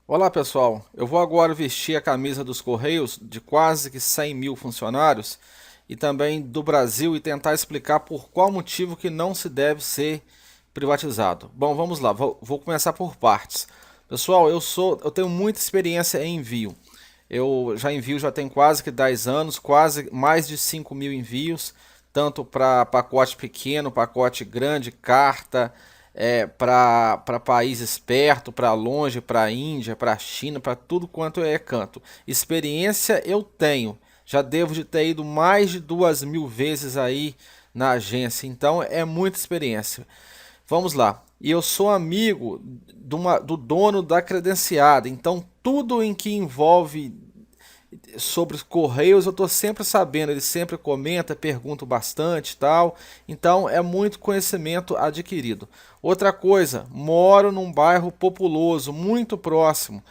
Olá pessoal, eu vou agora vestir a camisa dos Correios de quase que 100 mil funcionários e também do Brasil e tentar explicar por qual motivo que não se deve ser privatizado. Bom, vamos lá, vou começar por partes. Pessoal, eu tenho muita experiência em envio. Eu já envio já tem quase que 10 anos, quase mais de 5 mil envios, tanto para pacote pequeno, pacote grande, carta, para países perto, para longe, para a Índia, para a China, para tudo quanto é canto. Experiência eu tenho, já devo de ter ido mais de 2.000 vezes aí na agência, então é muita experiência. Vamos lá. E eu sou amigo do dono da credenciada, então tudo em que envolve sobre os Correios eu estou sempre sabendo, ele sempre comenta, pergunta bastante e tal, então é muito conhecimento adquirido. Outra coisa, moro num bairro populoso, muito próximo,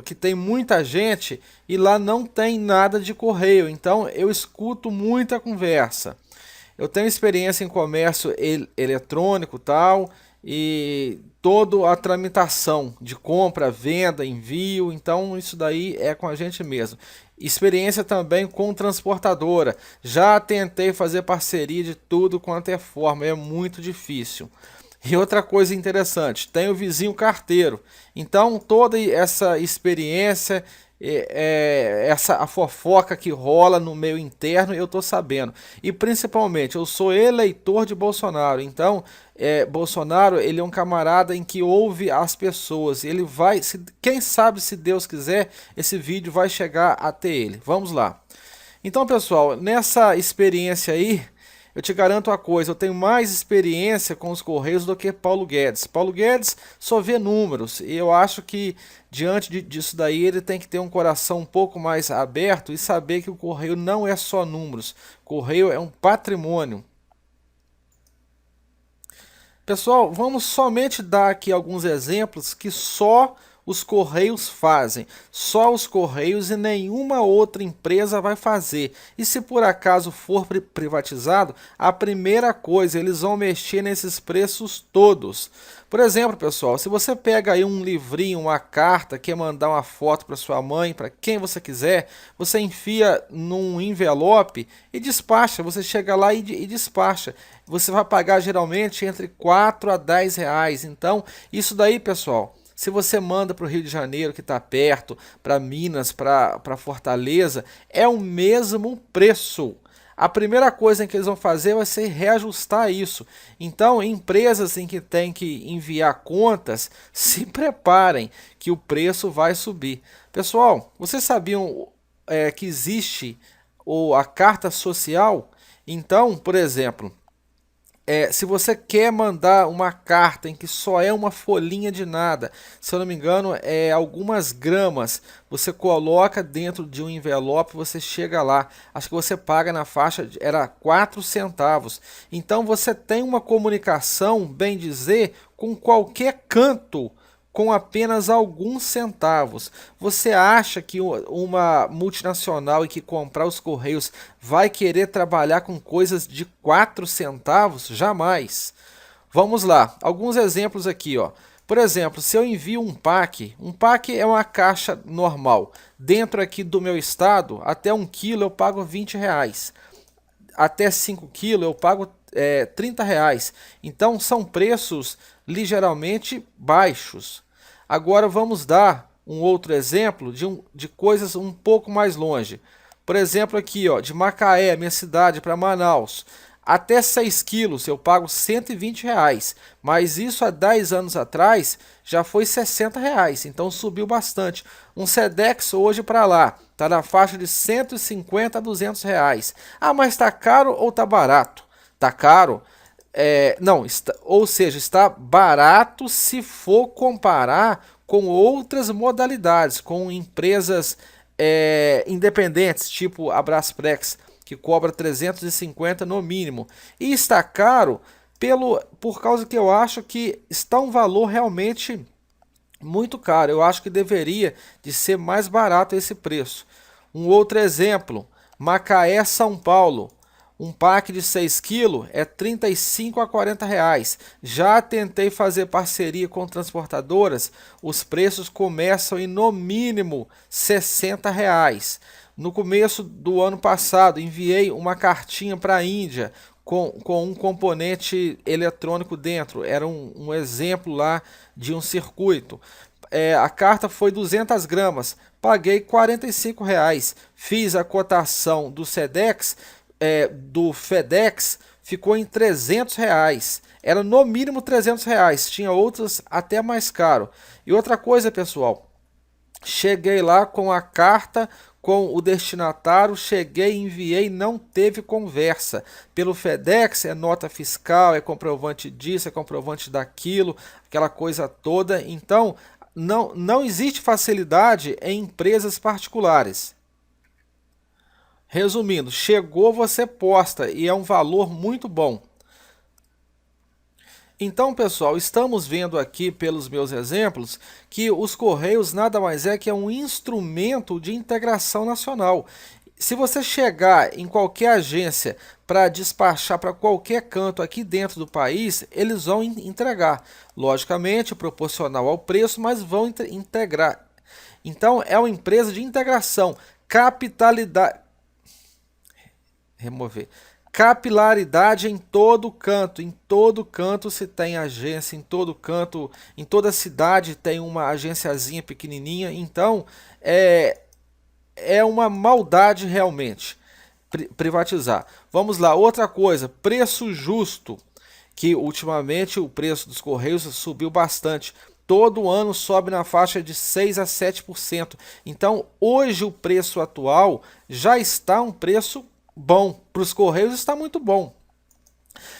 que tem muita gente e lá não tem nada de correio, então eu escuto muita conversa. Eu tenho experiência em comércio eletrônico tal e toda a tramitação de compra, venda, envio, então isso daí é com a gente mesmo. Experiência também com transportadora. Já tentei fazer parceria de tudo quanto é forma, é muito difícil. E outra coisa interessante, tem o vizinho carteiro. Então toda essa experiência, essa a fofoca que rola no meio interno, eu tô sabendo. E principalmente, eu sou eleitor de Bolsonaro. Então, Bolsonaro, ele é um camarada em que ouve as pessoas. Ele vai, quem sabe se Deus quiser, esse vídeo vai chegar até ele. Vamos lá. Então, pessoal, nessa experiência aí, eu te garanto uma coisa, eu tenho mais experiência com os Correios do que Paulo Guedes. Paulo Guedes só vê números e eu acho que diante disso daí ele tem que ter um coração um pouco mais aberto e saber que o Correio não é só números. Correio é um patrimônio. Pessoal, vamos somente dar aqui alguns exemplos que só os Correios fazem. Só os Correios e nenhuma outra empresa vai fazer. E se por acaso for privatizado, a primeira coisa, eles vão mexer nesses preços todos. Por exemplo, pessoal, se você pega aí um livrinho, uma carta, quer mandar uma foto para sua mãe, para quem você quiser, você enfia num envelope e despacha. Você chega lá e despacha. Você vai pagar geralmente entre 4 a 10 reais. Então, isso daí, pessoal, se você manda para o Rio de Janeiro, que está perto, para Minas, para Fortaleza, é o mesmo preço. A primeira coisa que eles vão fazer vai ser reajustar isso. Então, empresas em que tem que enviar contas, se preparem que o preço vai subir. Pessoal, vocês sabiam que existe a carta social? Então, por exemplo, se você quer mandar uma carta em que só é uma folhinha de nada, se eu não me engano, algumas gramas, você coloca dentro de um envelope, você chega lá, acho que você paga na faixa, era 4 centavos. Então você tem uma comunicação, bem dizer, com qualquer canto com apenas alguns centavos. Você acha que uma multinacional que comprar os Correios vai querer trabalhar com coisas de 4 centavos? Jamais. Vamos lá, alguns exemplos aqui, ó. Por exemplo, se eu envio um pack é uma caixa normal. Dentro aqui do meu estado, até 1 quilo eu pago R$ 20. Até 5 quilos eu pago R$ 30. Então são preços ligeiramente baixos. Agora vamos dar um outro exemplo de coisas um pouco mais longe. Por exemplo aqui, ó, de Macaé, minha cidade, para Manaus. Até 6 quilos eu pago R$ 120, mas isso há 10 anos atrás já foi R$ 60, então subiu bastante. Um Sedex hoje para lá está na faixa de 150 a R$ 200. Ah, mas está caro ou está barato? Está caro? Não, ou seja, está barato se for comparar com outras modalidades, com empresas independentes, tipo a Brasprex, que cobra 350 no mínimo. E está caro por causa que eu acho que está um valor realmente muito caro. Eu acho que deveria de ser mais barato esse preço. Um outro exemplo, Macaé, São Paulo. Um pack de 6 quilos é 35 a 40 reais. Já tentei fazer parceria com transportadoras, os preços começam em no mínimo 60 reais. No começo do ano passado, enviei uma cartinha para a Índia com um componente eletrônico dentro. Era um exemplo lá de um circuito. A carta foi 200 gramas, paguei R$ 45. Fiz a cotação do Sedex, do FedEx, ficou em R$ 300. Era no mínimo R$ 300, tinha outras até mais caro. E outra coisa, pessoal, cheguei lá com a carta, com o destinatário, cheguei, enviei, não teve conversa. Pelo FedEx é nota fiscal, é comprovante disso, é comprovante daquilo, aquela coisa toda. Então, não existe facilidade em empresas particulares. Resumindo, chegou, você posta e é um valor muito bom. Então, pessoal, estamos vendo aqui pelos meus exemplos que os Correios nada mais é que um instrumento de integração nacional. Se você chegar em qualquer agência para despachar para qualquer canto aqui dentro do país, eles vão entregar. Logicamente, proporcional ao preço, mas vão integrar. Então, é uma empresa de integração, capitalidade, remover. Capilaridade em todo canto se tem agência, em todo canto, em toda cidade tem uma agenciazinha pequenininha, então é uma maldade realmente privatizar. Vamos lá, outra coisa, preço justo, que ultimamente o preço dos Correios subiu bastante. Todo ano sobe na faixa de 6 a 7%. Então, hoje o preço atual já está um preço bom. Para os Correios está muito bom.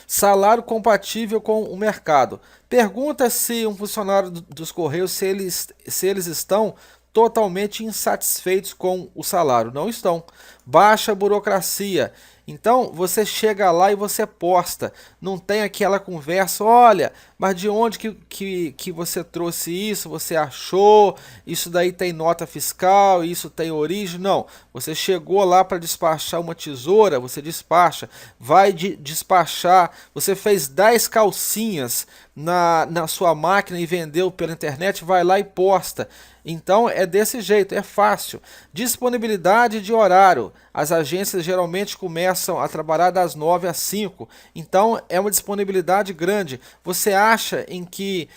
Salário compatível com o mercado. Pergunta se um funcionário dos Correios se eles estão totalmente insatisfeitos com o salário. Não estão. Baixa burocracia. Então você chega lá e você posta. Não tem aquela conversa, olha, mas de onde que você trouxe isso? Você achou? Isso daí tem nota fiscal, isso tem origem? Não. Você chegou lá para despachar uma tesoura, você despacha. Vai despachar, você fez 10 calcinhas na sua máquina e vendeu pela internet, vai lá e posta. Então é desse jeito, é fácil. Disponibilidade de horário. As agências geralmente começam a trabalhar das 9 às 5. Então é uma disponibilidade grande. Você acha em que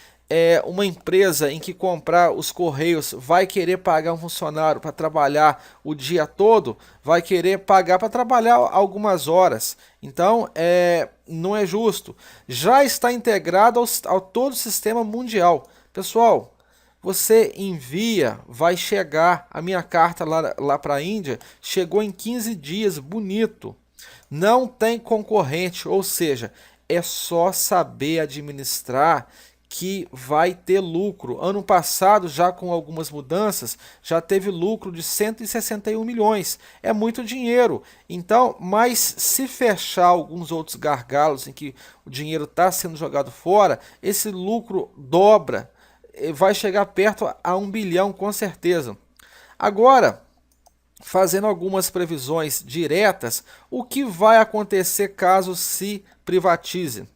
uma empresa em que comprar os Correios vai querer pagar um funcionário para trabalhar o dia todo? Vai querer pagar para trabalhar algumas horas. Então não é justo. Já está integrado ao todo o sistema mundial. Pessoal, você envia, vai chegar. A minha carta lá para a Índia chegou em 15 dias, bonito. Não tem concorrente, ou seja, é só saber administrar que vai ter lucro. Ano passado, já com algumas mudanças, já teve lucro de 161 milhões. É muito dinheiro. Então, mas se fechar alguns outros gargalos em que o dinheiro está sendo jogado fora, esse lucro dobra, vai chegar perto a 1 bilhão com certeza. Agora, fazendo algumas previsões diretas, o que vai acontecer caso se privatize?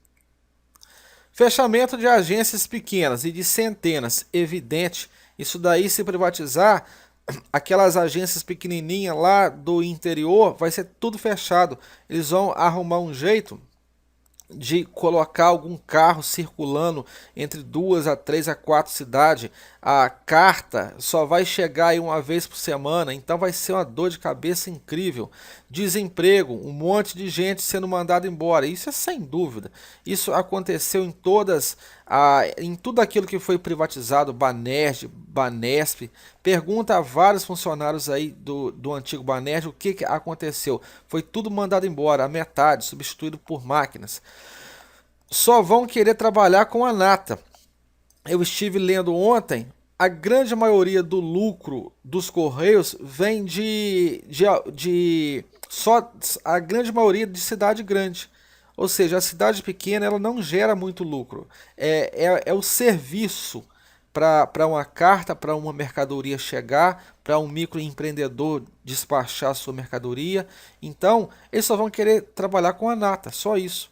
Fechamento de agências pequenas e de centenas, evidente. Isso daí, se privatizar, aquelas agências pequenininhas lá do interior, vai ser tudo fechado. Eles vão arrumar um jeito de colocar algum carro circulando entre 2 a 3 a 4 cidades. A carta só vai chegar aí uma vez por semana, então vai ser uma dor de cabeça incrível. Desemprego, um monte de gente sendo mandada embora, isso é sem dúvida. Isso aconteceu em tudo aquilo que foi privatizado, Banerj, Banesp. Pergunta a vários funcionários aí do antigo Banerj o que aconteceu. Foi tudo mandado embora, a metade, substituído por máquinas. Só vão querer trabalhar com a nata. Eu estive lendo ontem, a grande maioria do lucro dos Correios vem só a grande maioria de cidade grande. Ou seja, a cidade pequena ela não gera muito lucro. É o serviço para uma carta, para uma mercadoria chegar, para um microempreendedor despachar sua mercadoria. Então, eles só vão querer trabalhar com a nata, só isso.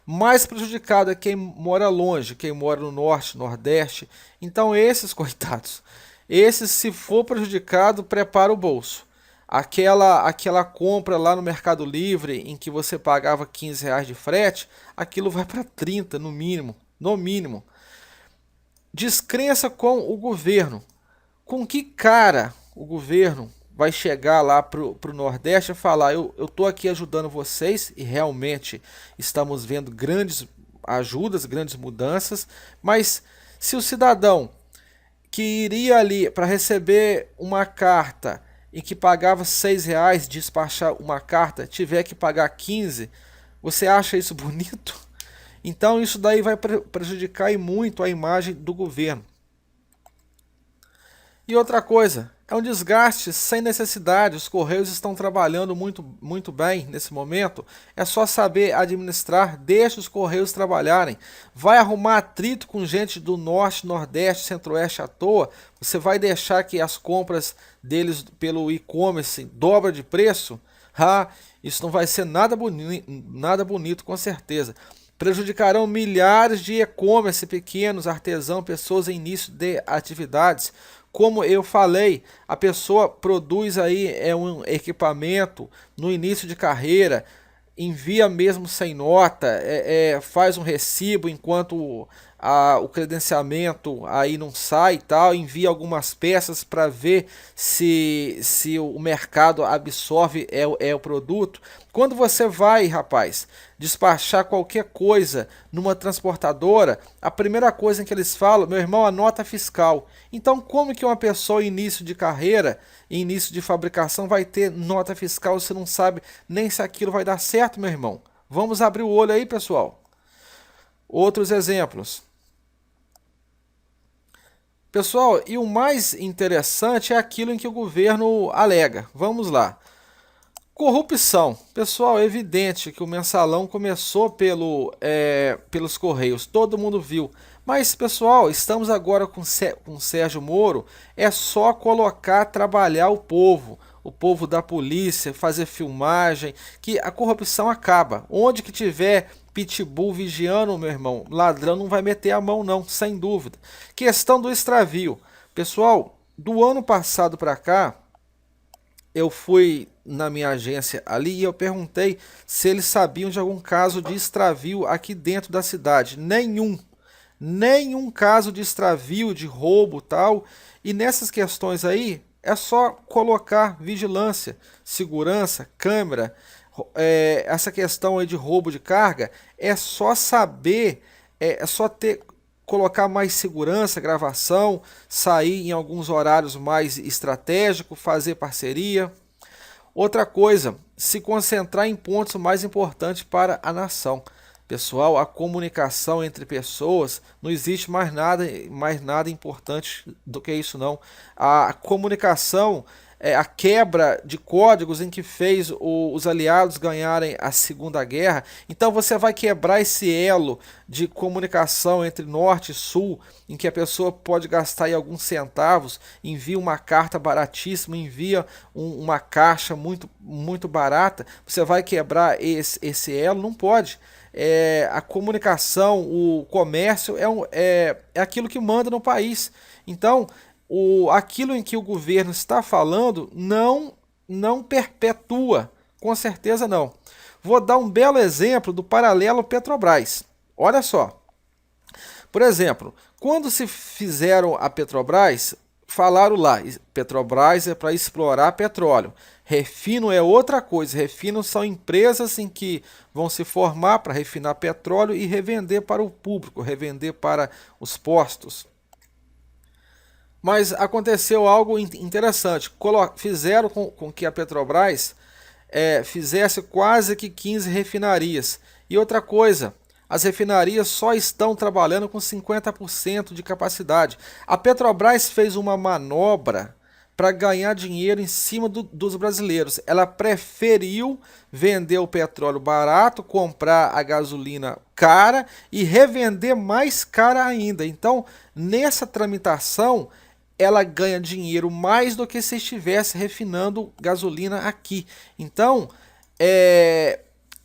Mais prejudicado é quem mora longe, quem mora no norte, nordeste. Então, esses coitados, esses, se for prejudicado, prepara o bolso. Aquela compra lá no Mercado Livre em que você pagava R$ 15 de frete, aquilo vai para 30 no mínimo, no mínimo. Descrença com o governo. Com que cara o governo vai chegar lá pro Nordeste e falar: eu tô aqui ajudando vocês, e realmente estamos vendo grandes ajudas, grandes mudanças, mas se o cidadão que iria ali para receber uma carta em que pagava R$ 6 despachar uma carta, tiver que pagar 15, você acha isso bonito? Então isso daí vai prejudicar e muito a imagem do governo. E outra coisa, é um desgaste sem necessidade. Os Correios estão trabalhando muito bem nesse momento. É só saber administrar, deixa os Correios trabalharem. Vai arrumar atrito com gente do Norte, Nordeste, Centro-Oeste à toa? Você vai deixar que as compras deles pelo e-commerce dobra de preço? Ah, isso não vai ser nada bonito, com certeza. Prejudicarão milhares de e-commerce pequenos, artesãos, pessoas em início de atividades. Como eu falei, a pessoa produz aí um equipamento no início de carreira, envia mesmo sem nota, faz um recibo enquanto o credenciamento aí não sai e tal, envia algumas peças para ver se o mercado absorve o produto. Quando você vai, rapaz, despachar qualquer coisa numa transportadora, a primeira coisa que eles falam: meu irmão, a nota fiscal. Então, como que uma pessoa em início de carreira, em início de fabricação, vai ter nota fiscal se não sabe nem se aquilo vai dar certo, meu irmão? Vamos abrir o olho aí, pessoal. Outros exemplos. Pessoal, e o mais interessante é aquilo em que o governo alega. Vamos lá. Corrupção. Pessoal, é evidente que o mensalão começou pelos Correios, todo mundo viu. Mas, pessoal, estamos agora com Sérgio Moro, é só colocar, trabalhar o povo da polícia, fazer filmagem, que a corrupção acaba. Onde que tiver pitbull vigiando, meu irmão, ladrão não vai meter a mão não, sem dúvida. Questão do extravio. Pessoal, do ano passado para cá, eu fui na minha agência ali e eu perguntei se eles sabiam de algum caso de extravio aqui dentro da cidade. Nenhum caso de extravio, de roubo, tal. E nessas questões aí é só colocar vigilância, segurança, câmera. Essa questão aí de roubo de carga é só saber, é só colocar mais segurança, gravação, sair em alguns horários mais estratégicos, fazer parceria. Outra coisa, se concentrar em pontos mais importantes para a nação. Pessoal, a comunicação entre pessoas, não existe mais nada importante do que isso não. A comunicação é a quebra de códigos em que fez os aliados ganharem a Segunda Guerra. Então você vai quebrar esse elo de comunicação entre norte e sul, em que a pessoa pode gastar aí alguns centavos, envia uma carta baratíssima, envia uma caixa muito barata. Você vai quebrar esse elo? Não pode. A comunicação, o comércio é aquilo que manda no país. Então, aquilo em que o governo está falando não perpetua, com certeza não. Vou dar um belo exemplo do paralelo Petrobras. Olha só. Por exemplo, quando se fizeram a Petrobras, falaram lá: Petrobras é para explorar petróleo. Refino é outra coisa. Refino são empresas em que vão se formar para refinar petróleo e revender para o público, revender para os postos. Mas aconteceu algo interessante. Fizeram com que a Petrobras fizesse quase que 15 refinarias. E outra coisa, as refinarias só estão trabalhando com 50% de capacidade. A Petrobras fez uma manobra para ganhar dinheiro em cima dos brasileiros. Ela preferiu vender o petróleo barato, comprar a gasolina cara e revender mais cara ainda. Então, nessa tramitação, ela ganha dinheiro mais do que se estivesse refinando gasolina aqui. Então,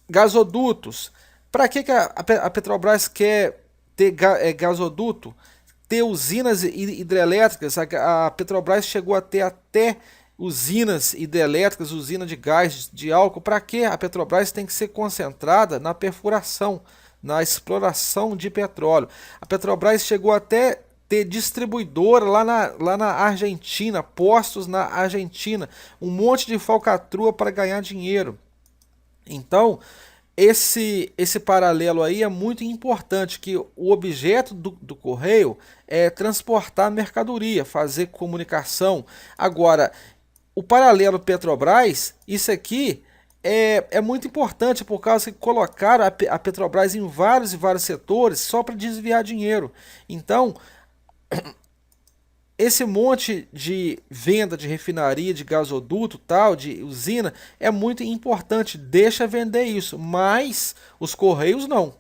gasodutos. Para que a Petrobras quer ter gasoduto? Ter usinas hidrelétricas. A Petrobras chegou a ter até usinas hidrelétricas, usina de gás, de álcool. Para que a Petrobras tem que ser concentrada na perfuração, na exploração de petróleo? A Petrobras chegou até ter distribuidora lá na Argentina, postos na Argentina, um monte de falcatrua para ganhar dinheiro. Então, esse paralelo aí é muito importante, que o objeto do correio é transportar mercadoria, fazer comunicação. Agora, o paralelo Petrobras, isso aqui é muito importante, por causa que colocaram a Petrobras em vários e vários setores só para desviar dinheiro. Então, esse monte de venda de refinaria, de gasoduto, tal, de usina, é muito importante, deixa vender isso, mas os Correios não.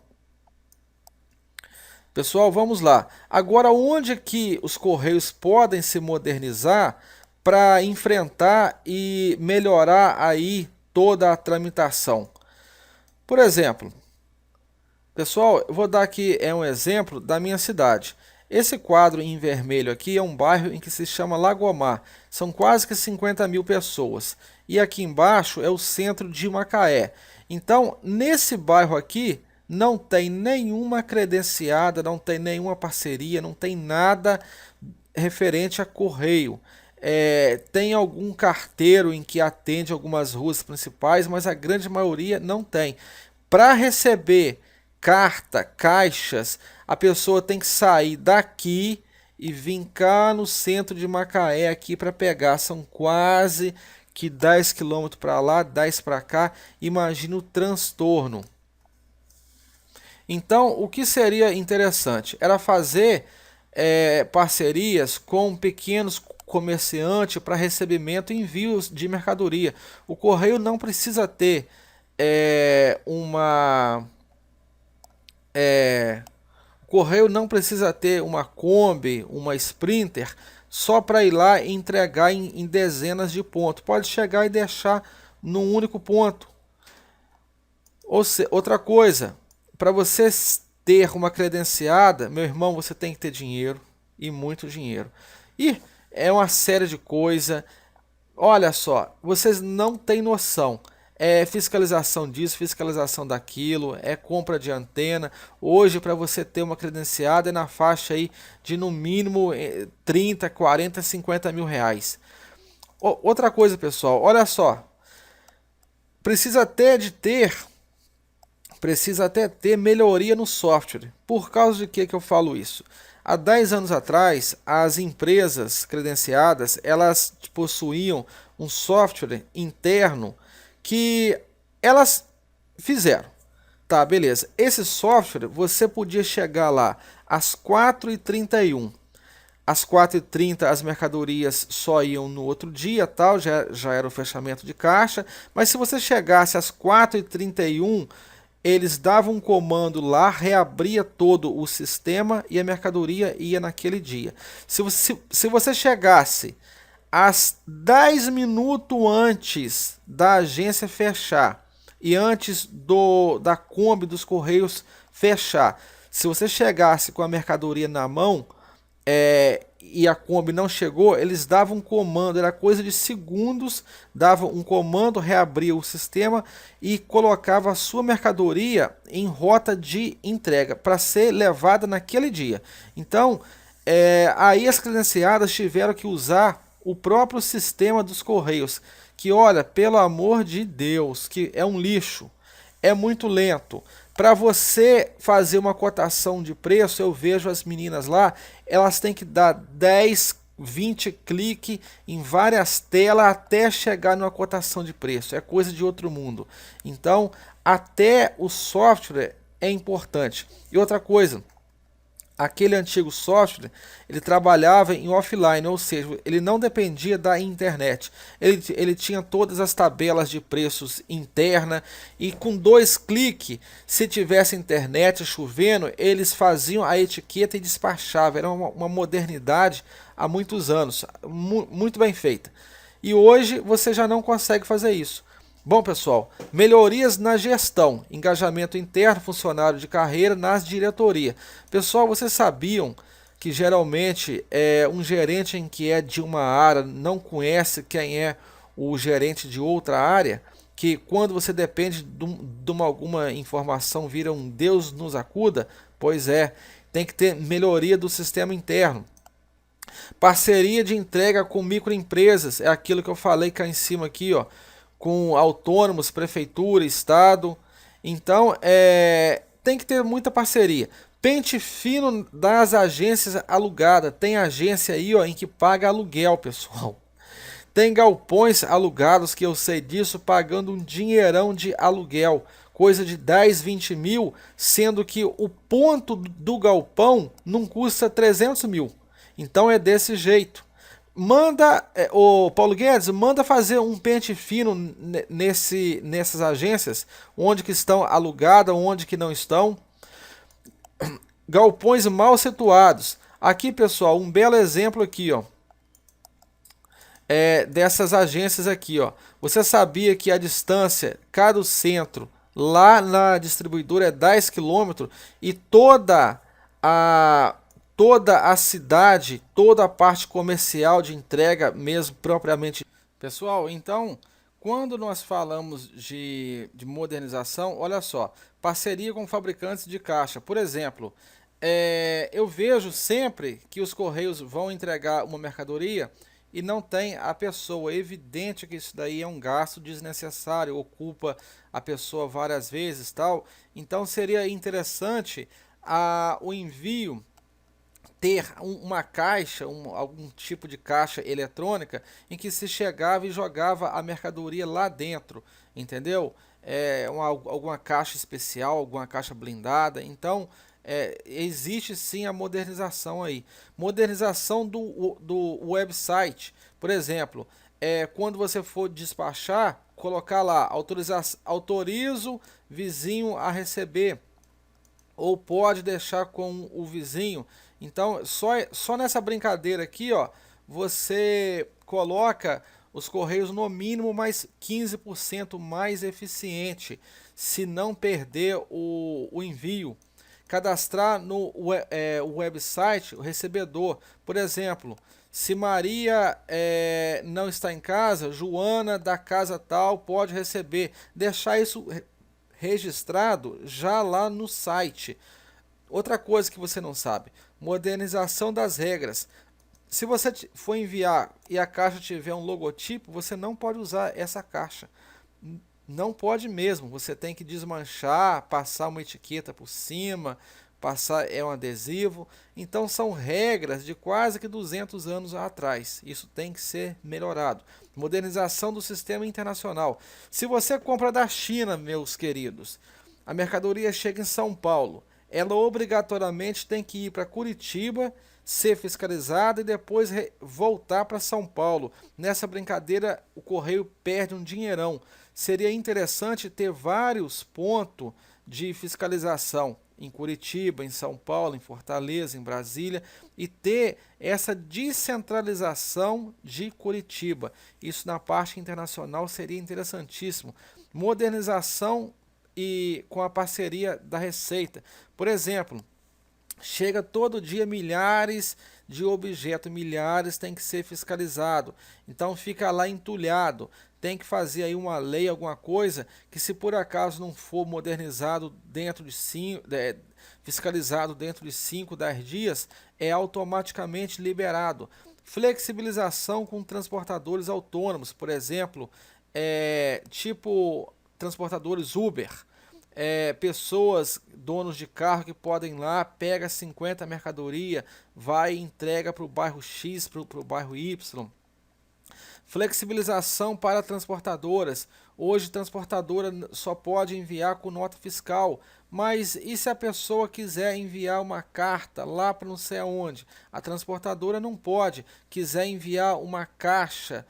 Pessoal, vamos lá. Agora, onde que os Correios podem se modernizar para enfrentar e melhorar aí toda a tramitação? Por exemplo, pessoal, eu vou dar aqui um exemplo da minha cidade. Esse quadro em vermelho aqui é um bairro em que se chama Lagomar. São quase que 50 mil pessoas. E aqui embaixo é o centro de Macaé. Então, nesse bairro aqui, não tem nenhuma credenciada, não tem nenhuma parceria, não tem nada referente a correio. Tem algum carteiro em que atende algumas ruas principais, mas a grande maioria não tem. Para receber carta, caixas, a pessoa tem que sair daqui e vir cá no centro de Macaé aqui para pegar. São quase que 10 quilômetros para lá, 10 para cá. Imagina o transtorno. Então, o que seria interessante era fazer parcerias com pequenos comerciantes para recebimento e envios de mercadoria. O correio não precisa ter o correio não precisa ter uma Kombi, uma Sprinter, só para ir lá e entregar em dezenas de pontos. Pode chegar e deixar num único ponto. Outra coisa, para você ter uma credenciada, meu irmão, você tem que ter dinheiro, e muito dinheiro. E é uma série de coisas. Olha só, vocês não têm noção. É fiscalização disso, fiscalização daquilo, é compra de antena. Hoje, para você ter uma credenciada, é na faixa aí de no mínimo 30, 40, 50 mil reais. Outra coisa, pessoal, olha só. Precisa até ter melhoria no software. Por causa de que eu falo isso? Há 10 anos atrás, as empresas credenciadas, elas possuíam um software interno que elas fizeram. Tá, beleza. Esse software, você podia chegar lá às 4h31. Às 4h30 as mercadorias só iam no outro dia, tal, já era o fechamento de caixa. Mas se você chegasse às 4h31, eles davam um comando lá, reabria todo o sistema e a mercadoria ia naquele dia. Se você chegasse às 10 minutos antes da agência fechar e antes da Kombi dos Correios fechar, se você chegasse com a mercadoria na mão e a Kombi não chegou, eles davam um comando, era coisa de segundos, davam um comando, reabria o sistema e colocava a sua mercadoria em rota de entrega para ser levada naquele dia. Então, aí as credenciadas tiveram que usar o próprio sistema dos Correios, que olha, pelo amor de Deus, que é um lixo, é muito lento. Para você fazer uma cotação de preço, eu vejo as meninas lá, elas têm que dar 10, 20 cliques em várias telas até chegar numa cotação de preço. É coisa de outro mundo. Então, até o software é importante. E outra coisa, aquele antigo software, ele trabalhava em offline, ou seja, ele não dependia da internet. Ele tinha todas as tabelas de preços interna e com 2 cliques, se tivesse internet chovendo, eles faziam a etiqueta e despachavam. Era uma modernidade há muitos anos, muito bem feita. E hoje você já não consegue fazer isso. Bom, pessoal, melhorias na gestão, engajamento interno, funcionário de carreira nas diretorias. Pessoal, vocês sabiam que geralmente um gerente em que é de uma área não conhece quem é o gerente de outra área? Que quando você depende de alguma informação vira um Deus nos acuda? Pois é, tem que ter melhoria do sistema interno. Parceria de entrega com microempresas, é aquilo que eu falei cá em cima aqui, ó, com autônomos, prefeitura, estado. Então, tem que ter muita parceria. Pente fino das agências alugadas. Tem agência aí, ó, em que paga aluguel, pessoal. Tem galpões alugados, que eu sei disso, pagando um dinheirão de aluguel. Coisa de 10, 20 mil, sendo que o ponto do galpão não custa 300 mil. Então é desse jeito. Manda, o Paulo Guedes, manda fazer um pente fino nessas agências, onde que estão alugadas, onde que não estão. Galpões mal situados. Aqui, pessoal, um belo exemplo aqui, ó, dessas agências aqui, ó. Você sabia que a distância, cada centro, lá na distribuidora é 10 quilômetros e toda a cidade, toda a parte comercial de entrega mesmo propriamente. Pessoal, então, quando nós falamos de modernização, olha só, parceria com fabricantes de caixa. Por exemplo, eu vejo sempre que os Correios vão entregar uma mercadoria e não tem a pessoa. É evidente que isso daí é um gasto desnecessário, ocupa a pessoa várias vezes, tal. Então seria interessante o envio ter uma caixa, algum tipo de caixa eletrônica em que se chegava e jogava a mercadoria lá dentro, entendeu? Alguma caixa especial, alguma caixa blindada. Então, existe sim a modernização aí. Modernização do website, por exemplo, quando você for despachar, colocar lá, autorizo vizinho a receber, ou pode deixar com o vizinho. Então, só nessa brincadeira aqui, ó, você coloca os Correios no mínimo mais 15% mais eficiente, se não perder o envio. Cadastrar no website o recebedor. Por exemplo, se Maria não está em casa, Joana da casa tal pode receber. Deixar isso registrado já lá no site. Outra coisa que você não sabe, modernização das regras. Se você for enviar e a caixa tiver um logotipo, você não pode usar essa caixa. Não pode mesmo, você tem que desmanchar, passar uma etiqueta por cima, passar um adesivo. Então são regras de quase que 200 anos atrás. Isso tem que ser melhorado. Modernização do sistema internacional. Se você compra da China, meus queridos, a mercadoria chega em São Paulo, ela obrigatoriamente tem que ir para Curitiba, ser fiscalizada e depois voltar para São Paulo. Nessa brincadeira, o correio perde um dinheirão. Seria interessante ter vários pontos de fiscalização em Curitiba, em São Paulo, em Fortaleza, em Brasília, e ter essa descentralização de Curitiba. Isso na parte internacional seria interessantíssimo. Modernização e com a parceria da Receita. Por exemplo, chega todo dia milhares de objetos, milhares tem que ser fiscalizado. Então fica lá entulhado. Tem que fazer aí uma lei, alguma coisa, que se por acaso não for modernizado dentro de fiscalizado dentro de 5, 10 dias, é automaticamente liberado. Flexibilização com transportadores autônomos, por exemplo, tipo transportadores Uber. Pessoas, donos de carro que podem ir lá, pega 50 mercadoria, vai e entrega para o bairro X, para o bairro Y. Flexibilização para transportadoras. Hoje, transportadora só pode enviar com nota fiscal, Mas e se a pessoa quiser enviar uma carta lá para não sei aonde? A transportadora não pode. Quiser enviar uma caixa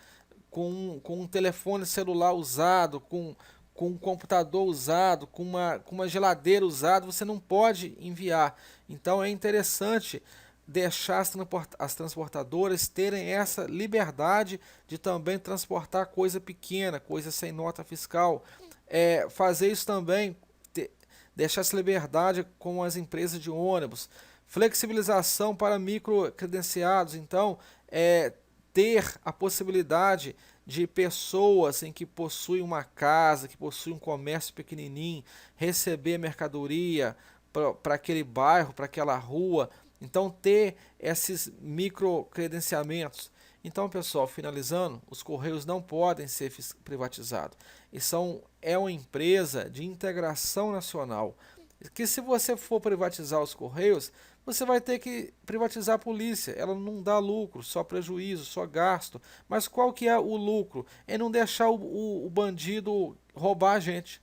com um telefone celular usado, com um computador usado, com uma geladeira usada, você não pode enviar. Então é interessante deixar as transportadoras terem essa liberdade de também transportar coisa pequena, coisa sem nota fiscal. Fazer isso também, deixar essa liberdade com as empresas de ônibus. Flexibilização para microcredenciados, então, ter a possibilidade de pessoas em que possuem uma casa, que possuem um comércio pequenininho, receber mercadoria para aquele bairro, para aquela rua. Então, ter esses micro credenciamentos. Então, pessoal, finalizando, os Correios não podem ser privatizados. É uma empresa de integração nacional. Que se você for privatizar os Correios, você vai ter que privatizar a polícia. Ela não dá lucro, só prejuízo, só gasto. Mas qual que é o lucro? É não deixar o bandido roubar a gente.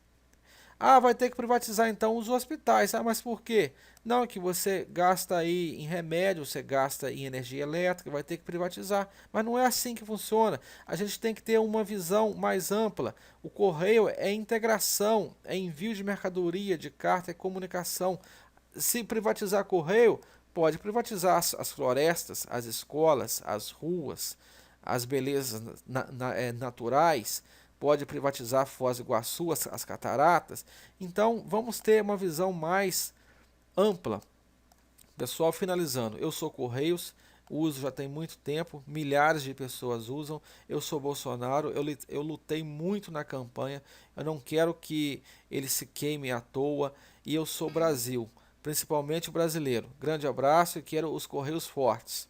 Ah, vai ter que privatizar então os hospitais. Ah, mas por quê? Não, é que você gasta aí em remédio, você gasta em energia elétrica, vai ter que privatizar. Mas não é assim que funciona. A gente tem que ter uma visão mais ampla. O correio é integração, é envio de mercadoria, de carta, é comunicação. Se privatizar correio, pode privatizar as florestas, as escolas, as ruas, as belezas naturais, pode privatizar Foz do Iguaçu, as cataratas. Então vamos ter uma visão mais ampla. Pessoal, finalizando, eu sou Correios, uso já tem muito tempo, milhares de pessoas usam, eu sou Bolsonaro, eu lutei muito na campanha, eu não quero que ele se queime à toa, e eu sou Brasil, principalmente brasileiro. Grande abraço e quero os Correios fortes.